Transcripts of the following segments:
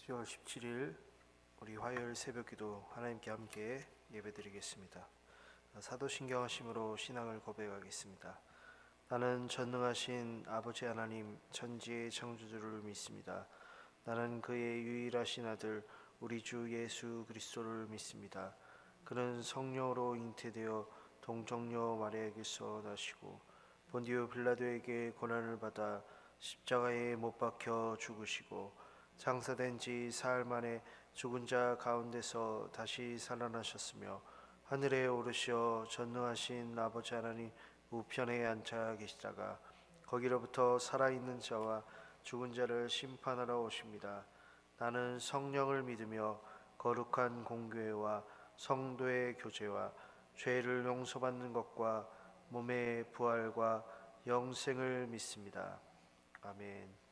10월 17일 우리 화요일 새벽기도 하나님께 함께 예배드리겠습니다. 사도신경 하심으로 신앙을 고백하겠습니다. 나는 전능하신 아버지 하나님 천지의 창조주를 믿습니다. 나는 그의 유일하신 아들 우리 주 예수 그리스도를 믿습니다. 그는 성령으로 잉태되어 동정녀 마리아에게서 나시고 본디오 빌라도에게 고난을 받아 십자가에 못 박혀 죽으시고 장사된 지 사흘 만에 죽은 자 가운데서 다시 살아나셨으며 하늘에 오르시어 전능하신 아버지 하나님 우편에 앉아 계시다가 거기로부터 살아있는 자와 죽은 자를 심판하러 오십니다. 나는 성령을 믿으며 거룩한 공교회와 성도의 교제와 죄를 용서받는 것과 몸의 부활과 영생을 믿습니다. 아멘.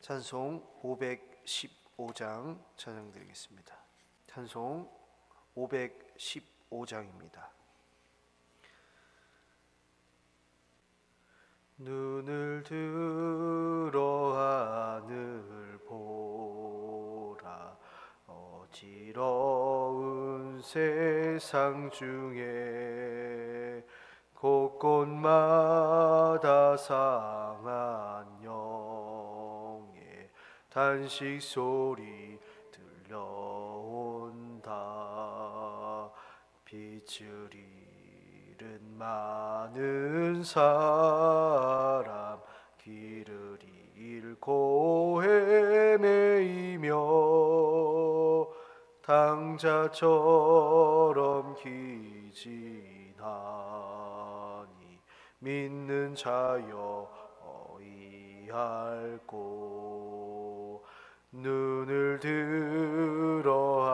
찬송 515장 찬양드리겠습니다. 찬송 515장입니다. 눈을 들어 하늘 보라. 어지러운 세상 중에 곳곳마다 상한 영의 단식 소리 들려온다. 빛을 잃은 많은 사람 길을 잃고 헤매이며 당자처럼 기진하니 믿는 자여 어이할꼬. 눈을 들어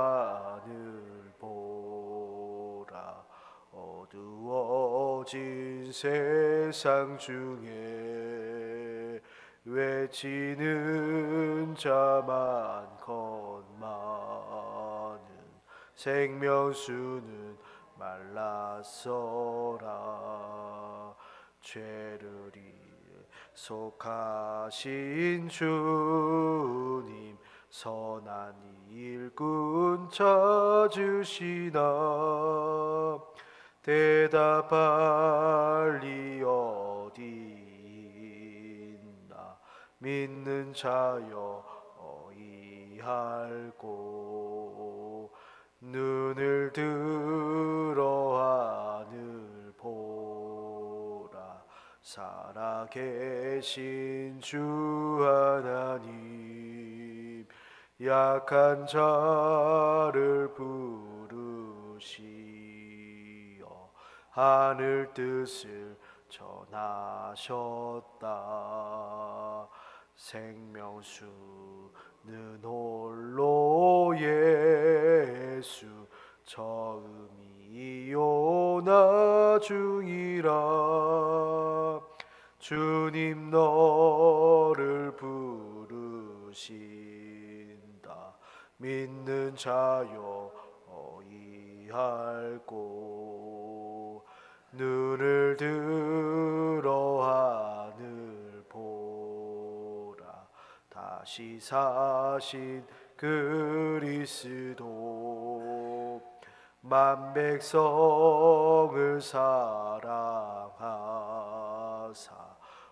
하늘 보라. 어두워진 세상 중에 외치는 자 많건 많은 생명수는 말랐어라. 죄를 속하신 주님 선한 일꾼 찾으시나. 대답할 리 어디 있나. 믿는 자여 어이할꼬. 눈을 들어 하늘 보라. 살아계신 주 하나님 약한 자를 부르시어 하늘 뜻을 전하셨다. 생명수는 홀로 예수 처음이요 나중이라. 주님 너를 부르신다. 믿는 자여 어이할꼬. 눈을 들어 하늘 보라. 다시 사신 그리스도 만 백성을 사랑하사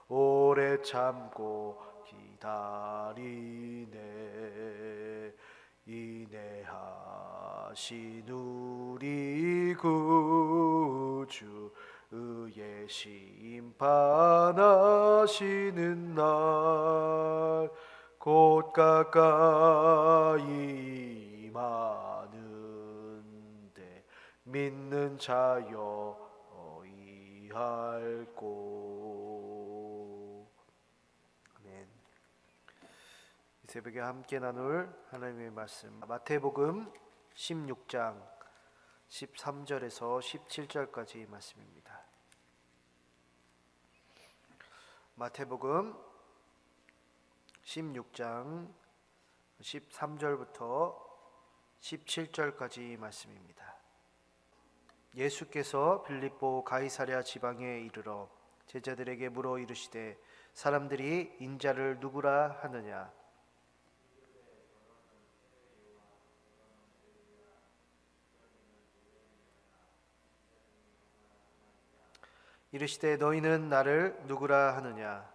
오래 참고 기다리네. 인내하신 우리 구주 의의 심판하시는 날 곧 가까이 임하는데 믿는 자여 어이할꼬. 아멘. 이 새벽에 함께 나눌 하나님의 말씀 마태복음 16장 13절에서 17절까지 말씀입니다. 마태복음 16장 13절부터 17절까지 말씀입니다. 예수께서 빌립보 가이사랴 지방에 이르러 제자들에게 물어 이르시되 사람들이 인자를 누구라 하느냐. 이르시되 너희는 나를 누구라 하느냐.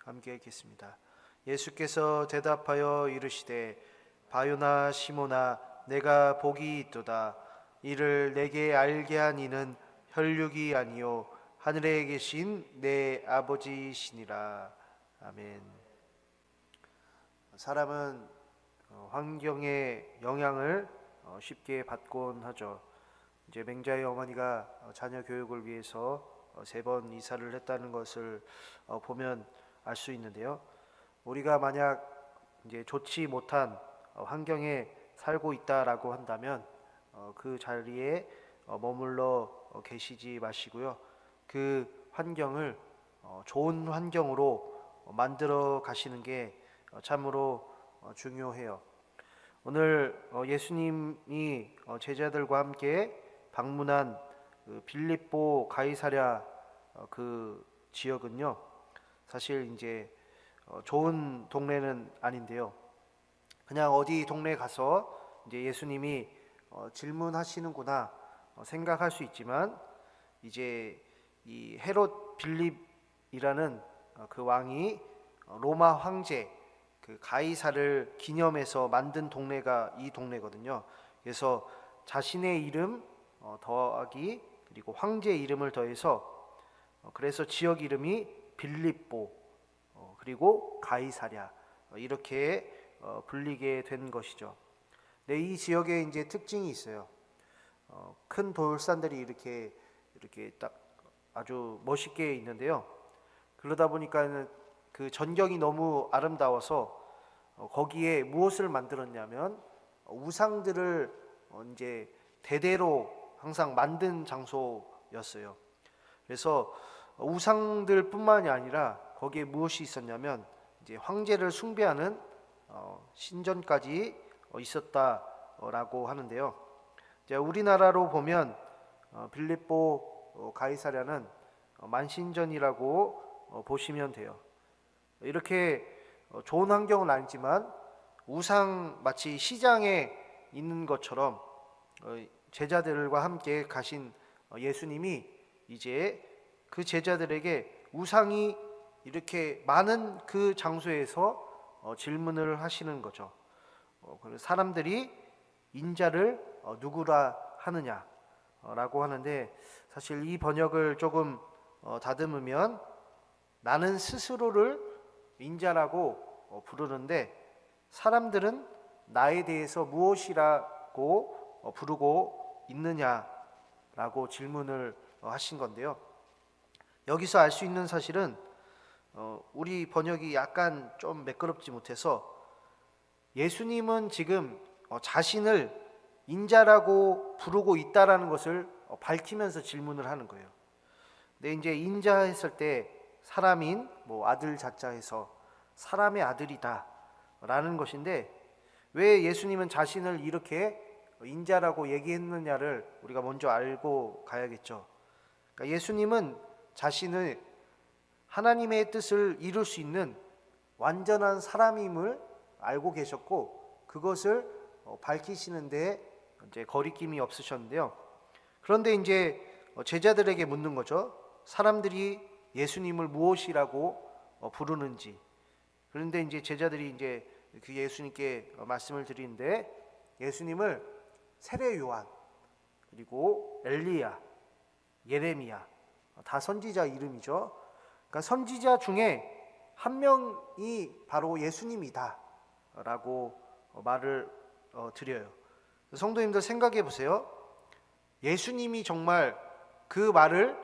함께 읽겠습니다. 예수께서 대답하여 이르시되 바요나 시모나 내가 복이 있도다. 이를 내게 알게 한 이는 혈육이 아니요 하늘에 계신 내 아버지시니라. 아멘. 사람은 환경의 영향을 쉽게 받곤 하죠. 이제 맹자의 어머니가 자녀 교육을 위해서 3번 이사를 했다는 것을 보면 알 수 있는데요. 우리가 만약 이제 좋지 못한 환경에 살고 있다라고 한다면 그 자리에 머물러 계시지 마시고요. 그 환경을 좋은 환경으로 만들어 가시는 게 참으로 중요해요. 오늘 예수님이 제자들과 함께 방문한 그 빌립보 가이사랴 그 지역은요, 사실 이제 좋은 동네는 아닌데요. 그냥 어디 동네에 가서 이제 예수님이 질문하시는구나 생각할 수 있지만, 이제 이 헤롯 빌립이라는 그 왕이 로마 황제 그 가이사를 기념해서 만든 동네가 이 동네거든요. 그래서 자신의 이름 더하기 그리고 황제 이름을 더해서 그래서 지역 이름이 빌립보 그리고 가이사랴 이렇게 불리게 된 것이죠. 네, 이 지역에 이제 특징이 있어요. 큰 돌산들이 이렇게 딱 아주 멋있게 있는데요. 그러다 보니까 그 전경이 너무 아름다워서 거기에 무엇을 만들었냐면 우상들을 이제 대대로 항상 만든 장소였어요. 그래서 우상들뿐만이 아니라 거기에 무엇이 있었냐면 이제 황제를 숭배하는 신전까지 있었다라고 하는데요. 이제 우리나라로 보면 빌립보 가이사랴는 만신전이라고 보시면 돼요. 이렇게 좋은 환경은 아니지만 우상 마치 시장에 있는 것처럼 제자들과 함께 가신 예수님이 이제 그 제자들에게 우상이 이렇게 많은 그 장소에서 질문을 하시는 거죠. 사람들이 인자를 누구라 하느냐라고 하는데, 사실 이 번역을 조금 다듬으면 나는 스스로를 인자라고 부르는데 사람들은 나에 대해서 무엇이라고 부르고 있느냐라고 질문을 하신 건데요. 여기서 알 수 있는 사실은 우리 번역이 약간 좀 매끄럽지 못해서 예수님은 지금 자신을 인자라고 부르고 있다라는 것을 밝히면서 질문을 하는 거예요. 근데 이제 인자했을 때 사람인 아들 자자해서 사람의 아들이다 라는 것인데, 왜 예수님은 자신을 이렇게 인자라고 얘기했느냐를 우리가 먼저 알고 가야겠죠. 그러니까 예수님은 자신을 하나님의 뜻을 이룰 수 있는 완전한 사람임을 알고 계셨고, 그것을 밝히시는데 이제 거리낌이 없으셨는데요. 그런데 이제 제자들에게 묻는 거죠. 사람들이 예수님을 무엇이라고 부르는지. 그런데 이제 제자들이 이제 그 예수님께 말씀을 드리는데, 예수님을 세례 요한, 그리고 엘리야, 예레미야, 다 선지자 이름이죠. 그러니까 선지자 중에 한 명이 바로 예수님이다 라고 말을 드려요. 성도님들 생각해 보세요. 예수님이 정말 그 말을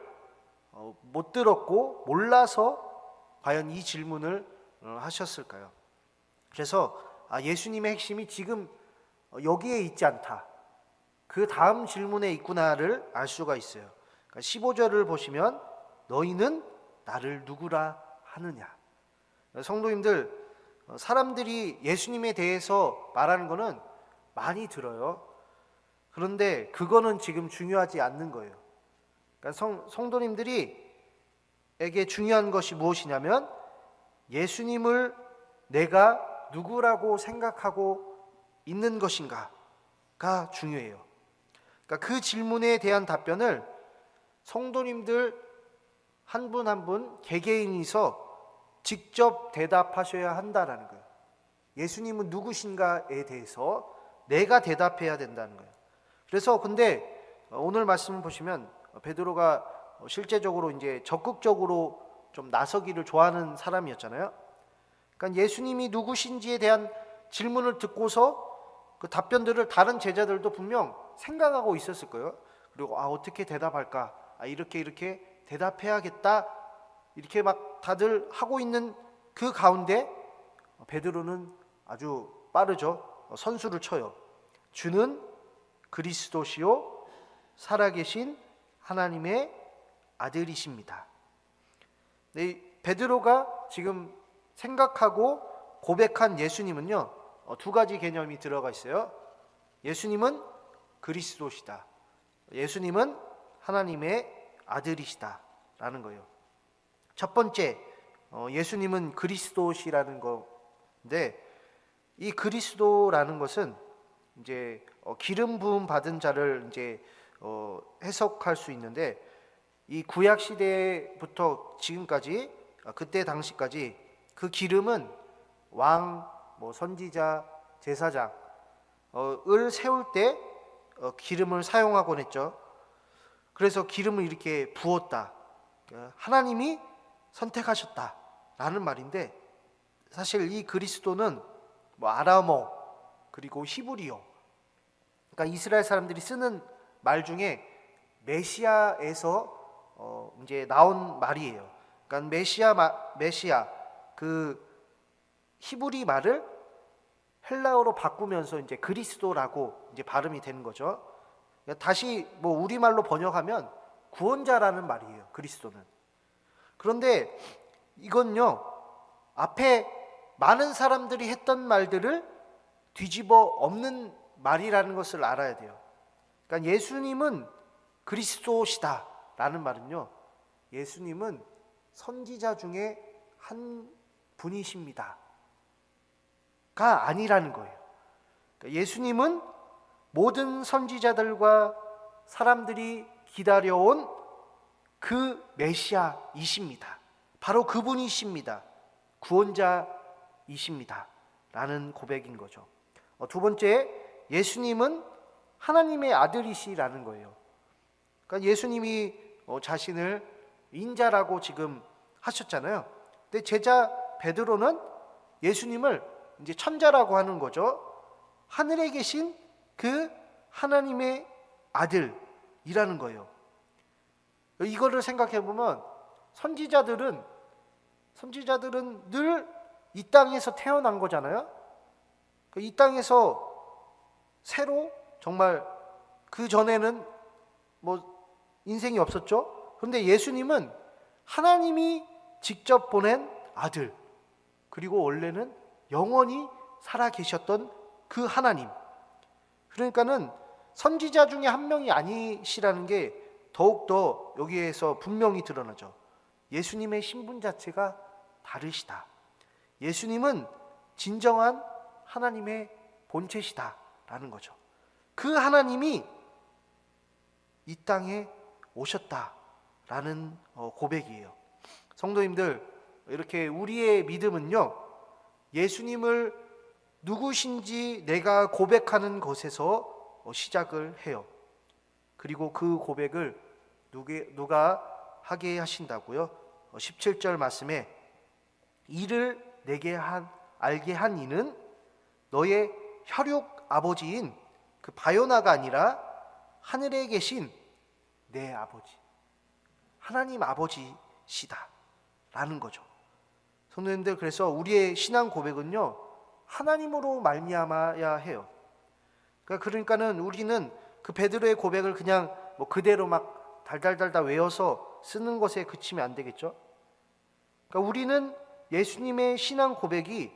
못 들었고 몰라서 과연 이 질문을 하셨을까요? 그래서 예수님의 핵심이 지금 여기에 있지 않다, 그 다음 질문에 있구나를 알 수가 있어요. 그러니까 15절을 보시면 너희는 나를 누구라 하느냐. 성도님들, 사람들이 예수님에 대해서 말하는 거는 많이 들어요. 그런데 그거는 지금 중요하지 않는 거예요. 그러니까 성도님들이 에게 중요한 것이 무엇이냐면 예수님을 내가 누구라고 생각하고 있는 것인가가 중요해요. 그러니까 그 질문에 대한 답변을 성도님들 한 분 한 분 개개인이서 직접 대답하셔야 한다라는 거예요. 예수님은 누구신가에 대해서 내가 대답해야 된다는 거예요. 그래서 근데 오늘 말씀을 보시면 베드로가 실제적으로 이제 적극적으로 좀 나서기를 좋아하는 사람이었잖아요. 그러니까 예수님이 누구신지에 대한 질문을 듣고서 그 답변들을 다른 제자들도 분명 생각하고 있었을 거예요. 그리고 어떻게 대답할까? 이렇게 대답해야겠다. 이렇게 막 다들 하고 있는 그 가운데 베드로는 아주 빠르죠. 선수를 쳐요. 주는 그리스도시요 살아계신 하나님의 아들이십니다. 베드로가 지금 생각하고 고백한 예수님은요, 두 가지 개념이 들어가 있어요. 예수님은 그리스도시다. 예수님은 하나님의 아들이시다 라는 거예요. 첫 번째, 예수님은 그리스도시라는 건데, 이 그리스도라는 것은 이제 기름 부음 받은 자를 이제 해석할 수 있는데, 이 구약 시대부터 지금까지 그때 당시까지 그 기름은 왕, 선지자, 제사장을 세울 때 기름을 사용하곤 했죠. 그래서 기름을 이렇게 부었다. 하나님이 선택하셨다라는 말인데, 사실 이 그리스도는 아람어 그리고 히브리어, 그러니까 이스라엘 사람들이 쓰는 말 중에 메시아에서 이제 나온 말이에요. 그러니까 메시아 그 히브리 말을 헬라어로 바꾸면서 이제 그리스도라고 이제 발음이 되는 거죠. 다시 우리말로 번역하면 구원자라는 말이에요. 그리스도는. 그런데 이건요, 앞에 많은 사람들이 했던 말들을 뒤집어 엎는 말이라는 것을 알아야 돼요. 그러니까 예수님은 그리스도시다라는 말은요, 예수님은 선지자 중에 한 분이십니다가 아니라는 거예요. 그러니까 예수님은 모든 선지자들과 사람들이 기다려온 그 메시아이십니다. 바로 그분이십니다. 구원자이십니다 라는 고백인 거죠. 두 번째, 예수님은 하나님의 아들이시라는 거예요. 그러니까 예수님이 자신을 인자라고 지금 하셨잖아요. 근데 제자 베드로는 예수님을 이제 천자라고 하는 거죠. 하늘에 계신 그 하나님의 아들이라는 거예요. 이거를 생각해 보면 선지자들은 늘 이 땅에서 태어난 거잖아요. 이 땅에서 새로 정말 그 전에는 인생이 없었죠. 그런데 예수님은 하나님이 직접 보낸 아들, 그리고 원래는 영원히 살아 계셨던 그 하나님. 그러니까는 선지자 중에 한 명이 아니시라는 게 더욱더 여기에서 분명히 드러나죠. 예수님의 신분 자체가 다르시다. 예수님은 진정한 하나님의 본체시다라는 거죠. 그 하나님이 이 땅에 오셨다라는 고백이에요. 성도님들, 이렇게 우리의 믿음은요, 예수님을 누구신지 내가 고백하는 것에서 시작을 해요. 그리고 그 고백을 누가 하게 하신다고요? 17절 말씀에 이를 내게 알게 한 이는 너의 혈육 아버지인 그 바요나가 아니라 하늘에 계신 내 아버지, 하나님 아버지시다 라는 거죠. 성도님들, 그래서 우리의 신앙 고백은요, 하나님으로 말미암아야 해요. 그러니까는 우리는 그 베드로의 고백을 그냥 그대로 막 달달달달 외워서 쓰는 것에 그치면 안 되겠죠. 그러니까 우리는 예수님의 신앙 고백이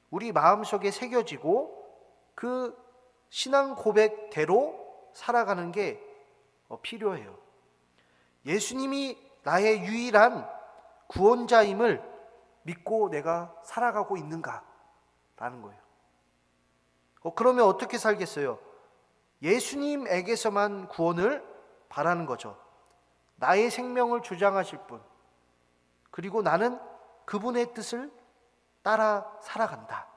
우리 마음속에 새겨지고 그 신앙 고백대로 살아가는 게 필요해요. 예수님이 나의 유일한 구원자임을 믿고 내가 살아가고 있는가 라는 거예요. 그러면 어떻게 살겠어요? 예수님에게서만 구원을 바라는 거죠. 나의 생명을 주장하실 분, 그리고 나는 그분의 뜻을 따라 살아간다.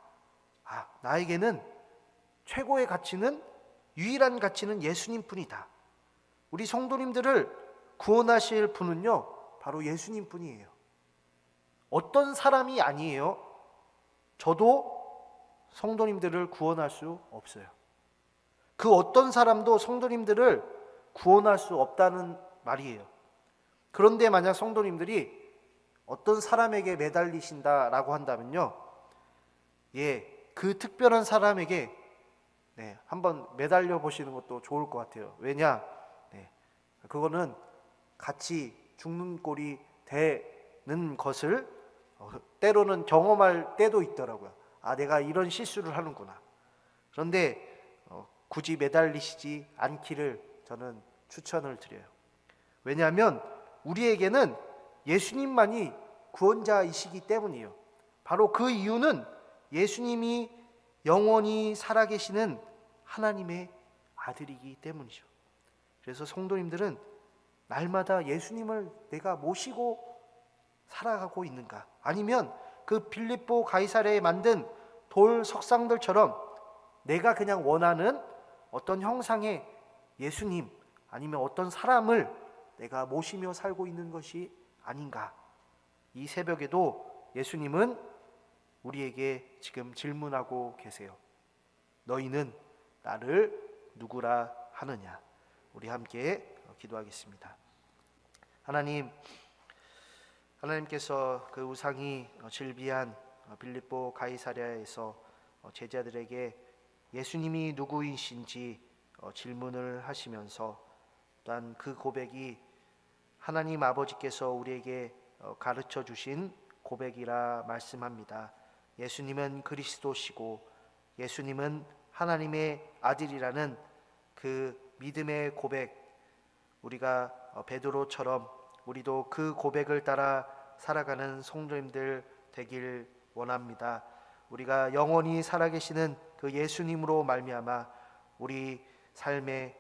나에게는 최고의 가치는, 유일한 가치는 예수님 뿐이다. 우리 성도님들을 구원하실 분은요, 바로 예수님 뿐이에요. 어떤 사람이 아니에요. 저도 성도님들을 구원할 수 없어요. 그 어떤 사람도 성도님들을 구원할 수 없다는 말이에요. 그런데 만약 성도님들이 어떤 사람에게 매달리신다라고 한다면요, 그 특별한 사람에게 한번 매달려 보시는 것도 좋을 것 같아요. 왜냐? 그거는 같이 죽는 꼴이 되는 것을 때로는 경험할 때도 있더라고요. 내가 이런 실수를 하는구나. 그런데 굳이 매달리시지 않기를 저는 추천을 드려요. 왜냐하면 우리에게는 예수님만이 구원자이시기 때문이에요. 바로 그 이유는 예수님이 영원히 살아계시는 하나님의 아들이기 때문이죠. 그래서 성도님들은 날마다 예수님을 내가 모시고 살아가고 있는가? 아니면 그 빌립보 가이사랴에 만든 돌 석상들처럼 내가 그냥 원하는 어떤 형상의 예수님, 아니면 어떤 사람을 내가 모시며 살고 있는 것이 아닌가? 이 새벽에도 예수님은 우리에게 지금 질문하고 계세요. 너희는 나를 누구라 하느냐? 우리 함께 기도하겠습니다. 하나님께서 그 우상이 즐비한 빌립보 가이사랴에서 제자들에게 예수님이 누구이신지 질문을 하시면서, 또한 그 고백이 하나님 아버지께서 우리에게 가르쳐 주신 고백이라 말씀합니다. 예수님은 그리스도시고 예수님은 하나님의 아들이라는 그 믿음의 고백, 우리가 베드로처럼 우리도 그 고백을 따라 살아가는 성도님들 되길 원합니다. 우리가 영원히 살아계시는 그 예수님으로 말미암아 우리 삶에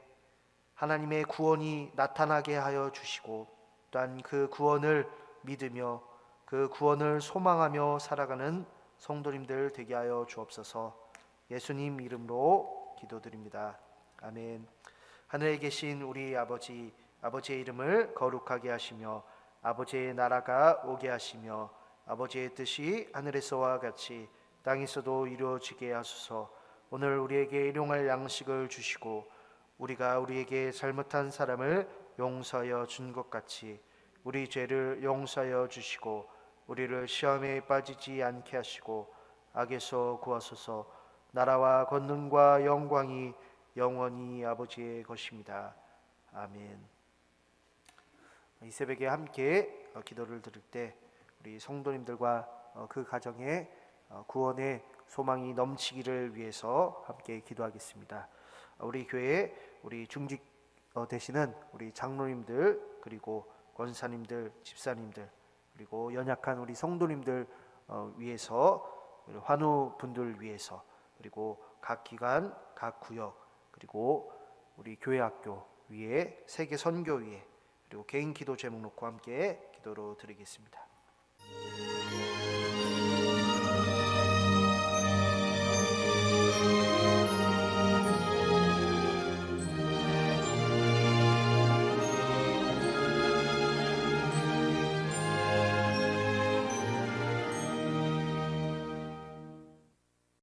하나님의 구원이 나타나게 하여 주시고, 또한 그 구원을 믿으며 그 구원을 소망하며 살아가는 성도님들 되게 하여 주옵소서. 예수님 이름으로 기도드립니다. 아멘. 하늘에 계신 우리 아버지, 아버지의 이름을 거룩하게 하시며 아버지의 나라가 오게 하시며 아버지의 뜻이 하늘에서와 같이 땅에서도 이루어지게 하소서. 오늘 우리에게 일용할 양식을 주시고 우리가 우리에게 잘못한 사람을 용서하여 준 것 같이 우리 죄를 용서하여 주시고 우리를 시험에 빠지지 않게 하시고 악에서 구하소서. 나라와 권능과 영광이 영원히 아버지의 것입니다. 아멘. 이 새벽에 함께 기도를 드릴 때 우리 성도님들과 그 가정에 구원의 소망이 넘치기를 위해서 함께 기도하겠습니다. 우리 교회에 우리 중직 되시는 우리 장로님들, 그리고 권사님들, 집사님들, 그리고 연약한 우리 성도님들 위해서, 환우분들 위해서, 그리고 각 기관, 각 구역, 그리고 우리 교회 학교 위에, 세계 선교 위에, 그리고 개인 기도 제목 놓고 함께 기도로 드리겠습니다.